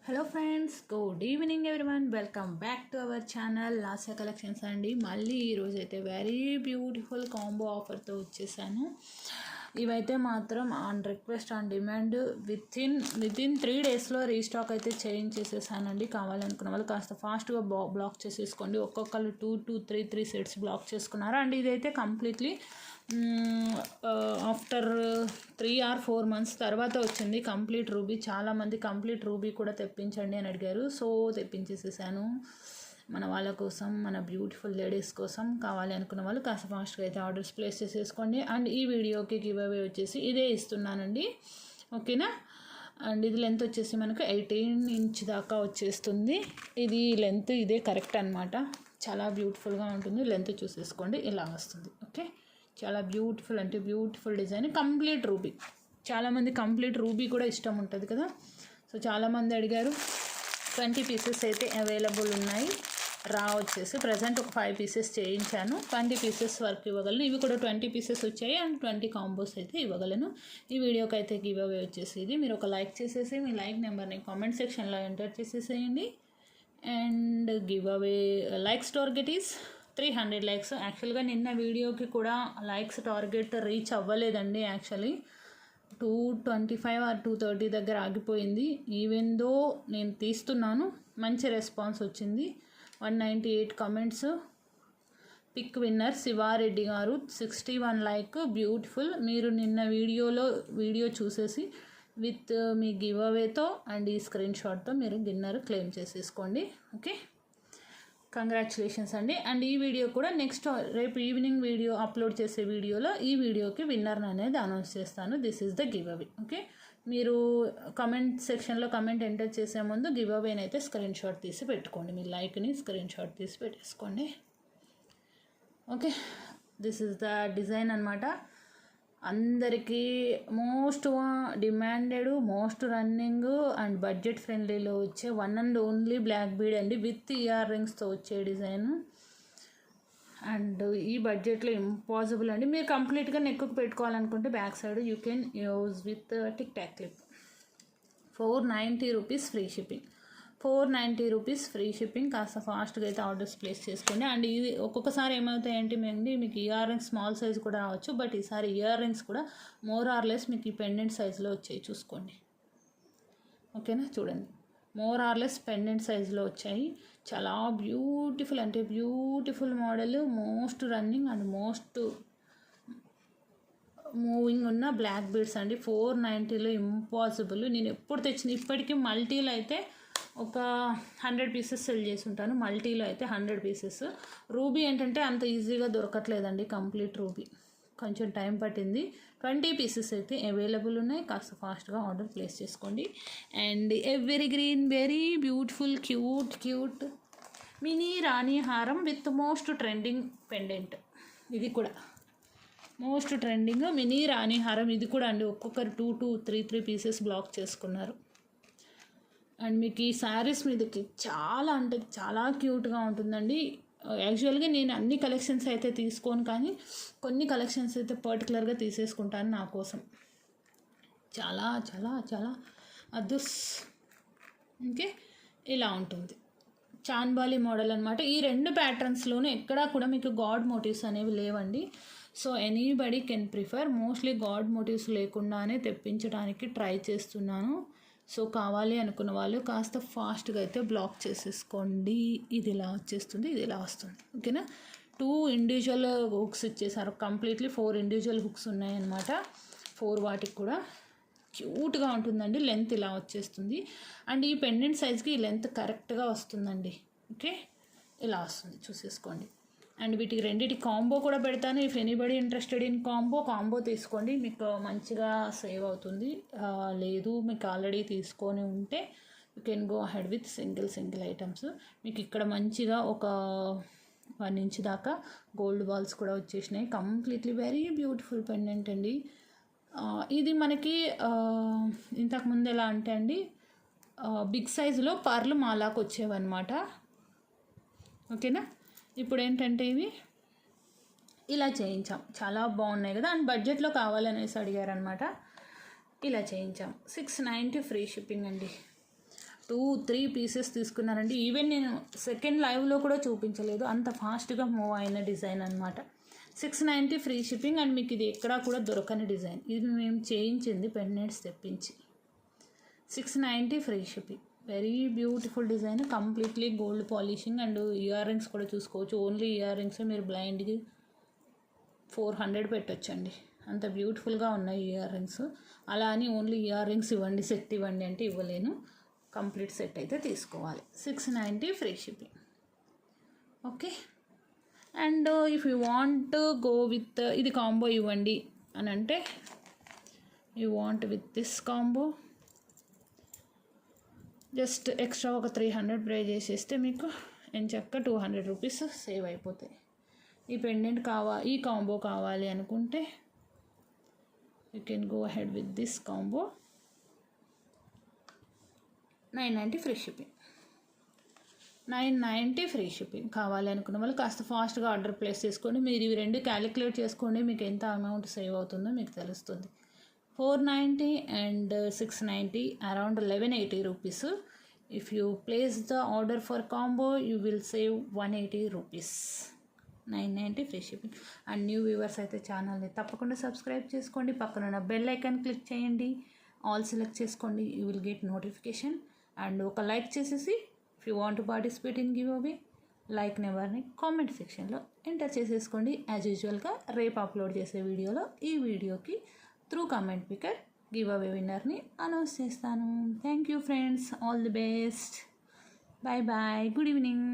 Hello friends, good evening everyone. Welcome back to our channel Lasya collections అండి. మళ్ళీ ఈరోజు అయితే వెరీ బ్యూటిఫుల్ కాంబో ఆఫర్తో వచ్చేసాను. ఇవైతే మాత్రం on request on demand with in 3 డేస్లో రీస్టాక్ అయితే చేసేసానండి. కావాలనుకున్న వాళ్ళు కాస్త ఫాస్ట్గా బ్లాక్ చేసేసుకోండి. ఒక్కొక్కరు 2 to 3 సెట్స్ బ్లాక్ చేసుకున్నారు. అండ్ ఇదైతే కంప్లీట్లీ ఆఫ్టర్ 3 or 4 months తర్వాత వచ్చింది కంప్లీట్ రూబీ. చాలామంది కంప్లీట్ రూబీ కూడా తెప్పించండి అని అడిగారు. సో తెప్పించేసేసాను మన వాళ్ళ కోసం, మన బ్యూటిఫుల్ లేడీస్ కోసం. కావాలి అనుకున్న వాళ్ళు కాస్త ఫాస్ట్గా అయితే ఆర్డర్స్ ప్లేస్ చేసేసుకోండి. అండ్ ఈ వీడియోకి గివ్ అవే వచ్చేసి ఇదే ఇస్తున్నానండి, ఓకేనా. అండ్ ఇది లెంత్ వచ్చేసి మనకు 18 inch దాకా వచ్చేస్తుంది. ఇది లెంత్ ఇదే కరెక్ట్ అనమాట. చాలా బ్యూటిఫుల్గా ఉంటుంది. లెంత్ చూసేసుకోండి, ఇలా వస్తుంది. ఓకే, చాలా బ్యూటిఫుల్ అంటే బ్యూటిఫుల్ డిజైన్. కంప్లీట్ రూబీ, చాలామంది కంప్లీట్ రూబీ కూడా ఇష్టం ఉంటుంది కదా. సో చాలామంది అడిగారు. 20 pieces అయితే అవైలబుల్ ఉన్నాయి. వచ్చేసి ప్రజెంట్ ఒక 5 pieces చేయించాను. 20 pieces వరకు ఇవ్వగలను. ఇవి కూడా 20 pieces వచ్చాయి అండ్ 20 కాంబోస్ అయితే ఇవ్వగలను. ఈ వీడియోకి అయితే గివ్ అవే వచ్చేసి ఇది. మీరు ఒక లైక్ చేసేసి మీ లైక్ నెంబర్ని కామెంట్ సెక్షన్లో ఎంటర్ చేసేసేయండి. And give away likes target is 300 likes. యాక్చువల్గా నిన్న వీడియోకి కూడా లైక్స్ టార్గెట్ రీచ్ అవ్వలేదండి. యాక్చువల్లీ 225 or 230 దగ్గర ఆగిపోయింది. ఈవెన్ దో నేను తీస్తున్నాను, మంచి రెస్పాన్స్ వచ్చింది. 198 comments. పిక్ విన్నర్ శివారెడ్డి గారు 61 like. బ్యూటిఫుల్. మీరు నిన్న వీడియో చూసేసి విత్ మీ గివ్ అవేతో అండ్ ఈ స్క్రీన్ షాట్తో మీరు విన్నర్ క్లెయిమ్ చేసేసుకోండి. ఓకే, కంగ్రాచులేషన్స్ అండి. అండ్ ఈ వీడియో కూడా నెక్స్ట్ రేపు ఈవినింగ్ వీడియో అప్లోడ్ చేసే వీడియోలో ఈ వీడియోకి విన్నర్ని అనేది అనౌన్స్ చేస్తాను. This is the give away. Okay, మీరు కమెంట్ సెక్షన్లో కమెంట్ ఎంటర్ చేసే ముందు గివ్ అవేని అయితే స్క్రీన్ షాట్ తీసి పెట్టుకోండి. మీ లైక్ని స్క్రీన్ షాట్ తీసి పెట్టేసుకోండి. Okay, this is the design అనమాట. అందరికీ most demanded, most running and budget ఫ్రెండ్లీలో వచ్చే one and only black bead అండి, విత్ ఇయర్ రింగ్స్తో వచ్చే డిజైన్. అండ్ ఈ బడ్జెట్లో ఇంపాసిబుల్ అండి. మీరు కంప్లీట్గా నెక్కు పెట్టుకోవాలనుకుంటే back side you can use with TikTok clip. 490 rupees free shipping. 490 rupees free shipping. కాస్త ఫాస్ట్గా అయితే ఆర్డర్స్ ప్లేస్ చేసుకోండి. అండ్ ఇది ఒక్కొక్కసారి ఏమవుతాయంటే మీకు ఇయర్ రింగ్స్ స్మాల్ సైజ్ కూడా రావచ్చు. బట్ ఈసారి ఇయర్ రింగ్స్ కూడా మోర్ ఆర్ లెస్ మీకు ఈ పెండెంట్ సైజులో వచ్చాయి, చూసుకోండి. ఓకేనా, చూడండి, మోర్ ఆర్ లెస్ పెండెంట్ సైజులో వచ్చాయి. చాలా బ్యూటిఫుల్ అంటే beautiful model, most running and most moving ఉన్న బ్లాక్ బీడ్స్ అండి. 490లో ఇంపాసిబుల్. నేను ఎప్పుడు తెచ్చిన ఇప్పటికీ మల్టీలో అయితే ఒక 100 pieces సెల్ చేసి ఉంటాను. మల్టీలో అయితే 100 pieces. రూబీ ఏంటంటే అంత ఈజీగా దొరకట్లేదండి, కంప్లీట్ రూబీ కొంచెం టైం పట్టింది. 20 pieces అయితే అవైలబుల్ ఉన్నాయి. కాస్త ఫాస్ట్గా ఆర్డర్ ప్లేస్ చేసుకోండి. And every green very beautiful cute mini రాణి హారం విత్ మోస్ట్ ట్రెండింగ్ పెండెంట్. ఇది కూడా మోస్ట్ ట్రెండింగ్ మినీ రాణి హారం. ఇది కూడా అండి ఒక్కొక్కరు 2 to 3 pieces బ్లాక్ చేసుకున్నారు. అండ్ మీకు ఈ శారీస్ మీదకి చాలా అంటే చాలా క్యూట్గా ఉంటుందండి. యాక్చువల్గా నేను అన్ని కలెక్షన్స్ అయితే తీసుకోను, కానీ కొన్ని కలెక్షన్స్ అయితే పర్టికులర్గా తీసేసుకుంటాను నా కోసం. చాలా చాలా చాలా అదుస్. ఓకే, ఇలా ఉంటుంది. చాన్బాలి మోడల్ అనమాట. ఈ 2 ప్యాటర్న్స్లోనూ ఎక్కడా కూడా మీకు గాడ్ మోటివ్స్ అనేవి లేవండి. So anybody can prefer. Mostly god motives లేకుండానే తెప్పించడానికి ట్రై చేస్తున్నాను. సో కావాలి అనుకున్న వాళ్ళు కాస్త ఫాస్ట్గా అయితే బ్లాక్ చేసేసుకోండి. ఇది ఇలా వచ్చేస్తుంది, ఇది ఇలా వస్తుంది. ఓకేనా, 2 ఇండివిజువల్ హుక్స్ ఇచ్చేసారు. కంప్లీట్లీ 4 ఇండివిజువల్ హుక్స్ ఉన్నాయన్నమాట. 4 వాటికి కూడా క్యూట్గా ఉంటుందండి. లెంత్ ఇలా వచ్చేస్తుంది. అండ్ ఈ పెండెంట్ సైజ్కి ఈ లెంత్ కరెక్ట్గా వస్తుందండి. ఓకే, ఇలా వస్తుంది, చూసేసుకోండి. అండ్ వీటికి రెండింటి కాంబో కూడా పెడతాను. If anybody interested in combo తీసుకోండి, మీకు మంచిగా సేవ్ అవుతుంది. లేదు మీకు ఆల్రెడీ తీసుకొని ఉంటే you can go ahead with single items. మీకు ఇక్కడ మంచిగా ఒక 1 inch దాకా గోల్డ్ బాల్స్ కూడా వచ్చేసినాయి. కంప్లీట్లీ వెరీ బ్యూటిఫుల్ పెండెంట్ అండి. ఇది మనకి ఇంతకుముందు ఎలా అంటే అండి బిగ్ సైజులో పర్లు మాలాకు వచ్చేవన్నమాట. ఓకేనా, ఇప్పుడు ఏంటంటే ఇవి ఇలా చేయించాం. చాలా బాగున్నాయి కదా. అండ్ బడ్జెట్లో కావాలనేసి అడిగారనమాట. ఇలా చేయించాం. 690 ఫ్రీ షిప్పింగ్ అండి. 2-3 పీసెస్ తీసుకున్నానండి. ఈవెన్ నేను సెకండ్ లైవ్లో కూడా చూపించలేదు, అంత ఫాస్ట్గా మూవ్ అయిన డిజైన్ అనమాట. 690 ఫ్రీ షిప్పింగ్. అండ్ మీకు ఇది ఎక్కడా కూడా దొరకని డిజైన్, ఇది మేము చేయించింది పెండెంట్స్ తెప్పించి. 690 free shipping. Very beautiful design, completely gold polishing. And ear rings కూడా చూసుకోవచ్చు. ఓన్లీ ఇయర్ రింగ్స్ మీరు బ్లైండ్కి 400 పెట్టొచ్చండి, అంత బ్యూటిఫుల్గా ఉన్నాయి ఇయర్ రింగ్స్. అలా అని ఓన్లీ ఇయర్ రింగ్స్ ఇవ్వండి, సెట్ ఇవ్వండి అంటే ఇవ్వలేను, కంప్లీట్ సెట్ అయితే తీసుకోవాలి. 690 free shipping. Okay. And if you want go with ఇది కాంబో ఇవ్వండి అని అంటే, you want with this combo, just extra ఒక 300 పే చేసేస్తే మీకు ఎంచక్క 200 రూపీస్ సేవ్ అయిపోతాయి. ఈ పెండెంట్ ఈ కాంబో కావాలి అనుకుంటే you can go ahead with this combo. 990 free shipping. 990 free shipping. కావాలి అనుకున్న వాళ్ళు కాస్త ఫాస్ట్గా ఆర్డర్ ప్లేస్ చేసుకోండి. మీరు ఇవి రెండు క్యాలిక్యులేట్ చేసుకోండి, మీకు ఎంత అమౌంట్ సేవ్ అవుతుందో మీకు తెలుస్తుంది. 490 and 690, around 1180 rupees. If you place the order for combo you will save 180 rupees. 990 free shipping. And new viewers అయితే ఛానల్ని తప్పకుండా సబ్స్క్రైబ్ చేసుకోండి, పక్కన బెల్ ఐకాన్ క్లిక్ చేయండి, ఆల్ సెలెక్ట్ చేసుకోండి, you will get notification. And ఒక లైక్ చేసేసి if you want to participate in give away, like నెంబర్ని కామెంట్ సెక్షన్లో ఎంటర్ చేసేసుకోండి. యాజ్ యూజువల్గా రేపు అప్లోడ్ చేసే వీడియోలో ఈ వీడియోకి through comment picker give away విన్నర్ని అనౌన్స్ చేస్తాను. Thank you friends, all the best, bye bye, good evening.